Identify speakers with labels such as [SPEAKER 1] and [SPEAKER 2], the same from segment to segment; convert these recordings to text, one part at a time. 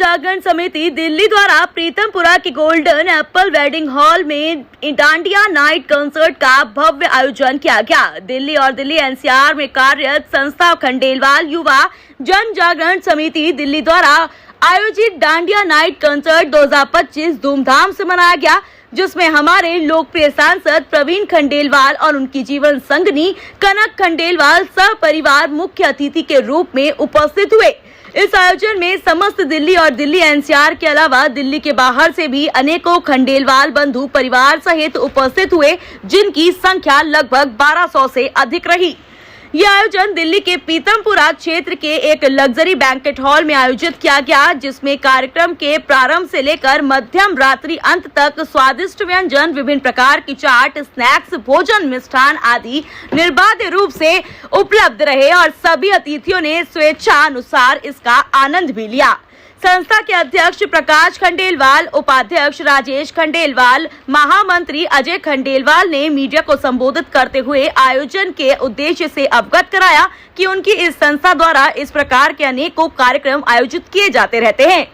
[SPEAKER 1] जागरण समिति दिल्ली द्वारा प्रीतमपुरा के गोल्डन एप्पल वेडिंग हॉल में डांडिया नाइट कंसर्ट का भव्य आयोजन किया गया। दिल्ली और दिल्ली एनसीआर में कार्यरत संस्था खंडेलवाल युवा जन जागरण समिति दिल्ली द्वारा आयोजित डांडिया नाइट कंसर्ट 2025 धूमधाम से मनाया गया, जिसमें हमारे लोकप्रिय सांसद प्रवीण खंडेलवाल और उनकी जीवन संगनी कनक खंडेलवाल सपरिवार मुख्य अतिथि के रूप में उपस्थित हुए। इस आयोजन में समस्त दिल्ली और दिल्ली एनसीआर के अलावा दिल्ली के बाहर से भी अनेकों खंडेलवाल बंधु परिवार सहित उपस्थित हुए, जिनकी संख्या लगभग 1200 से अधिक रही। यह आयोजन दिल्ली के पीतमपुरा क्षेत्र के एक लग्जरी बैंकेट हॉल में आयोजित किया गया, जिसमें कार्यक्रम के प्रारंभ से लेकर मध्यम रात्रि अंत तक स्वादिष्ट व्यंजन, विभिन्न प्रकार की चाट, स्नैक्स, भोजन, मिष्ठान आदि निर्बाध रूप से उपलब्ध रहे और सभी अतिथियों ने स्वेच्छा अनुसार इसका आनंद भी लिया। संस्था के अध्यक्ष प्रकाश खंडेलवाल, उपाध्यक्ष राजेश खंडेलवाल, महामंत्री अजय खंडेलवाल ने मीडिया को संबोधित करते हुए आयोजन के उद्देश्य से अवगत कराया कि उनकी इस संस्था द्वारा इस प्रकार के अनेकों कार्यक्रम आयोजित किए जाते रहते हैं,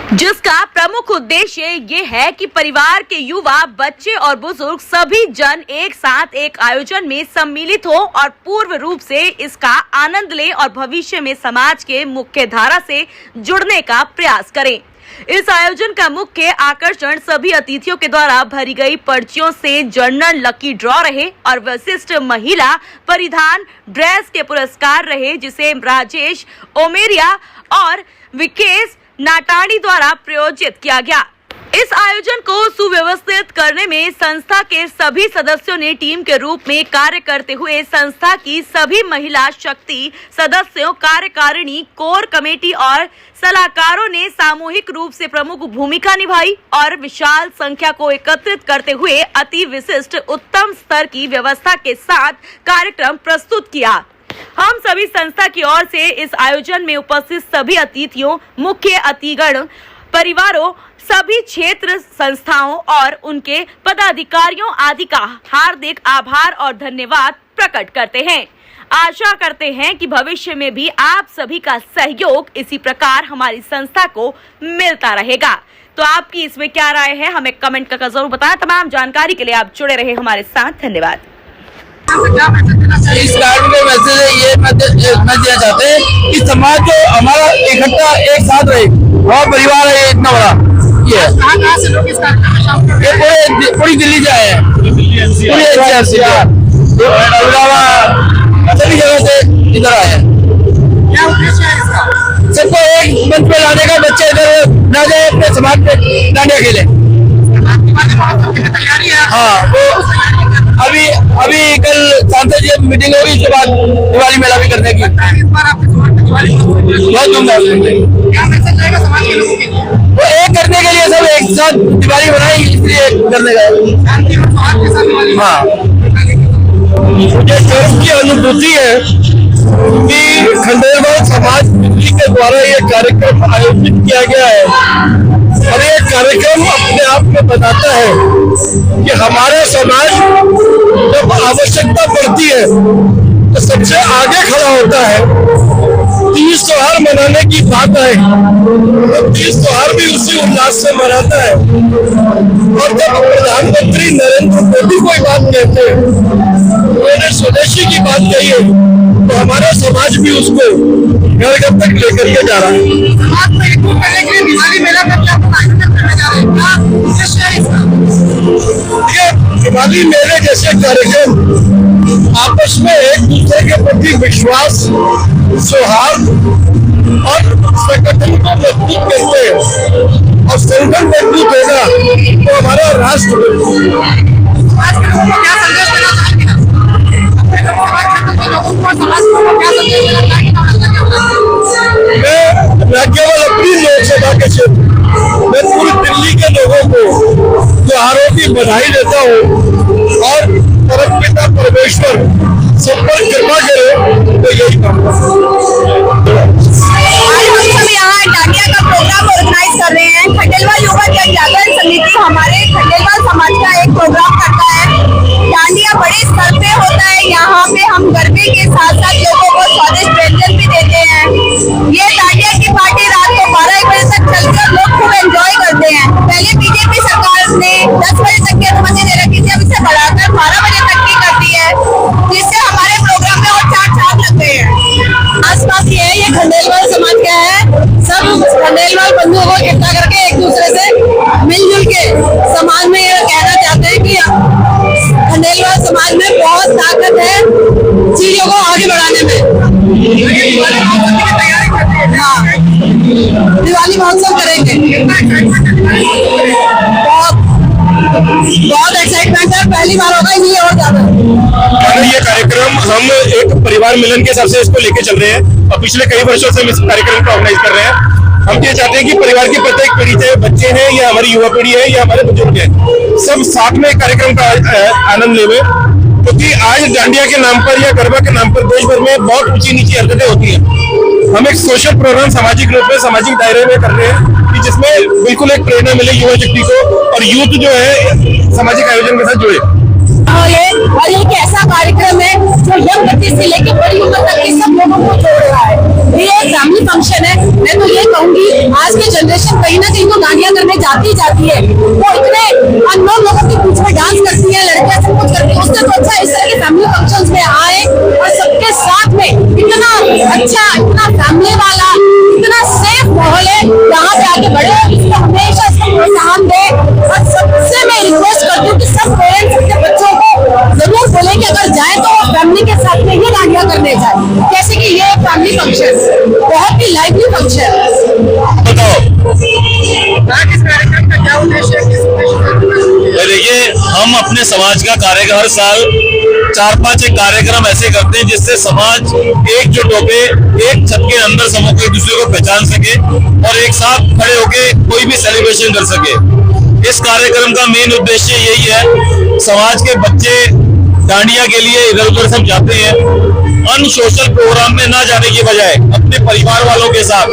[SPEAKER 1] जिसका प्रमुख उद्देश्य ये है कि परिवार के युवा, बच्चे और बुजुर्ग सभी जन एक साथ एक आयोजन में सम्मिलित हो और पूर्ण रूप से इसका आनंद लें और भविष्य में समाज के मुख्य धारा से जुड़ने का प्रयास करें। इस आयोजन का मुख्य आकर्षण सभी अतिथियों के द्वारा भरी गई पर्चियों से जनरल लकी ड्रॉ रहे और विशिष्ट महिला परिधान ड्रेस के पुरस्कार रहे, जिसे राजेश ओमेरिया और विकेश नाटाणी द्वारा प्रायोजित किया गया। इस आयोजन को सुव्यवस्थित करने में संस्था के सभी सदस्यों ने टीम के रूप में कार्य करते हुए संस्था की सभी महिला शक्ति सदस्यों, कार्यकारिणी, कोर कमेटी और सलाहकारों ने सामूहिक रूप से प्रमुख भूमिका निभाई और विशाल संख्या को एकत्रित करते हुए अति विशिष्ट उत्तम स्तर की व्यवस्था के साथ कार्यक्रम प्रस्तुत किया। हम सभी संस्था की ओर से इस आयोजन में उपस्थित सभी अतिथियों, मुख्य अतिथिगण, परिवारों, सभी क्षेत्र संस्थाओं और उनके पदाधिकारियों आदि का हार्दिक आभार और धन्यवाद प्रकट करते हैं। आशा करते हैं कि भविष्य में भी आप सभी का सहयोग इसी प्रकार हमारी संस्था को मिलता रहेगा। तो आपकी इसमें क्या राय है, हमें कमेंट करके जरूर बताएं। तमाम जानकारी के लिए आप जुड़े रहे हमारे साथ। धन्यवाद।
[SPEAKER 2] इस कार्ड में मैसेज है, ये मैसेज देना चाहते हैं कि समाज जो हमारा इकट्ठा एक साथ रहे और परिवार है, ये इतना बड़ा ये है। कहाँ से लोग इस कार्यक्रम में ये पूरी दिल्ली से आए हैं, पूरी एनसीआर से, सभी जगह से इधर आए हैं। क्या उद्देश्य है इसका? सबको एक मंच पे लाने का, बच्चे इधर ना जाए, अपने समाज में डांडिया खेले। तैयारी है? हाँ, वो अभी कल सांसद जी मीटिंग होगी, उसके बाद दिवाली मेला भी करने की। इस बार आपके समाज में दिवाली बहुत धूमधाम से। क्या मैसेज रहेगा समाज के लोगों के लिए? वो एक करने के लिए, सब एक साथ दिवाली बनाई, इसलिए करने गए। शांति और सौहार्द के साथ दिवाली। हाँ, मुझे गर्व की अनुभूति है कि खंडेलवाल समाज दिल्ली के द्वारा ये कार्यक्रम आयोजित किया गया है और ये कार्यक्रम अपने आप में बताता है कि हमारा समाज जब आवश्यकता पड़ती है तो सबसे आगे खड़ा होता है। तीज त्योहार मनाने की बात है तो तीज त्योहार भी उसी उल्लास से मनाता है और जब प्रधानमंत्री नरेंद्र मोदी कोई बात कहते हैं, उन्होंने स्वदेशी की बात कही है, तो हमारा समाज भी उसको घर घर तक लेकर के जा रहा है। समाज में एकजुट करने के लिए दिवाली मेला करके आप आयोजित करने जा रहे हैं, क्या उद्देश्य है इसका? ये दिवाली मेले जैसे कार्यक्रम आपस में एक दूसरे के प्रति विश्वास, सौहार्द और संगठन को मजबूत करते हैं और संगठन मजबूत होगा तो हमारा राष्ट्र समाज के लोगों को क्या संदेश देना चाहेंगे? मैं केवल अपनी लोकसभा के क्षेत्र, मैं पूरी दिल्ली के लोगों को त्योहारों की बधाई देता हूँ और परमपिता परमेश्वर सब पर कृपा करे, तो यही काम।
[SPEAKER 3] आज हम सब यहाँ डांडिया का प्रोग्राम ऑर्गेनाइज कर रहे हैं। खंडेलवाल युवा जन जागरण समिति हमारे खंडेलवाल समाज का एक प्रोग्राम करता है। डांडिया बड़े स्तर पे होता है, यहाँ पे हम गरबे के साथ साथ लोगों को स्वादिष्ट व्यंजन भी देते हैं। ये डांडिया की पार्टी रात को 12 बजे तक चलती मदद है चीजों को आगे बढ़ाने में। हाँ, दिवाली महोत्सव करेंगे। बहुत एक्साइटमेंट है, पहली बार होगा इसलिए और ज्यादा।
[SPEAKER 4] ये कार्यक्रम हम एक परिवार मिलन के हिसाब से इसको लेके चल रहे हैं और पिछले कई वर्षों से हम इस कार्यक्रम को ऑर्गेनाइज कर रहे हैं। हम ये चाहते हैं कि परिवार की प्रत्येक पीढ़ी, चाहे बच्चे हैं या हमारी युवा पीढ़ी है या हमारे बुजुर्ग हैं, सब साथ में कार्यक्रम का आनंद लेवे, क्योंकि आज डांडिया के नाम पर या गरबा के नाम पर देश भर में बहुत ऊंची नीची हरकतें होती हैं। हम एक सोशल प्रोग्राम सामाजिक रूप में, सामाजिक दायरे में कर रहे हैं कि जिसमें बिल्कुल एक प्रेरणा मिले युवा शक्ति को और यूथ जो है सामाजिक आयोजन के साथ जुड़े।
[SPEAKER 3] और ये एक ऐसा कार्यक्रम है जो यंग बच्चे से लेकर बड़ी उम्र तक के सब लोगों को जोड़ रहा है। ये एक फैमिली फंक्शन है। मैं तो ये कहूंगी आज की जनरेशन कहीं ना कहीं तो डांडिया करने जाती है, वो इतने अननोन लोगों के बीच में डांस करती है, लड़कियां सब कुछ करती है, उससे तो अच्छा इस तरह के फैमिली फंक्शंस में आए और सबके साथ में इतना अच्छा, इतना फैमिली वाला, इतना सेफ माहौल है, यहाँ पे आके बड़े इसको हमेशा इसको प्रोत्साहन दे। और सबसे मैं रिक्वेस्ट करती हूँ कि सब पेरेंट्स अपने बच्चों को जरूर बोले कि अगर जाए तो वो फैमिली के साथ में ही डांडिया करने जाए। जैसे कि ये फैमिली फंक्शन बहुत ही लाइवली फंक्शन है।
[SPEAKER 2] इस कार्यक्रम का क्या उद्देश्य है?
[SPEAKER 4] देखिए, हम अपने समाज का कार्य हर साल 4-5 एक कार्यक्रम ऐसे करते हैं जिससे समाज एकजुट होके एक छत के अंदर समूह एक दूसरे को पहचान सके और एक साथ खड़े होके कोई भी सेलिब्रेशन कर सके। इस कार्यक्रम का मेन उद्देश्य यही है, समाज के बच्चे डांडिया के लिए इधर उधर सब जाते हैं, अनसोशल प्रोग्राम में ना जाने की बजाय अपने परिवार वालों के साथ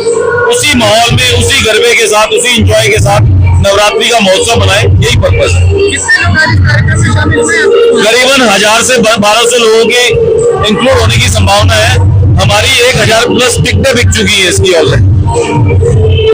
[SPEAKER 4] उसी माहौल में, उसी गरबे के साथ, उसी एंजॉय के साथ नवरात्रि का महोत्सव बनाए, यही पर्पस है।
[SPEAKER 2] कितने लोग आज इस कार्यक्रम में शामिल हुए?
[SPEAKER 4] करीबन 1000 से 1200 लोगों के इंक्लूड होने की संभावना है। हमारी 1000 प्लस टिकटें बिक चुकी है इसकी ऑलरेडी।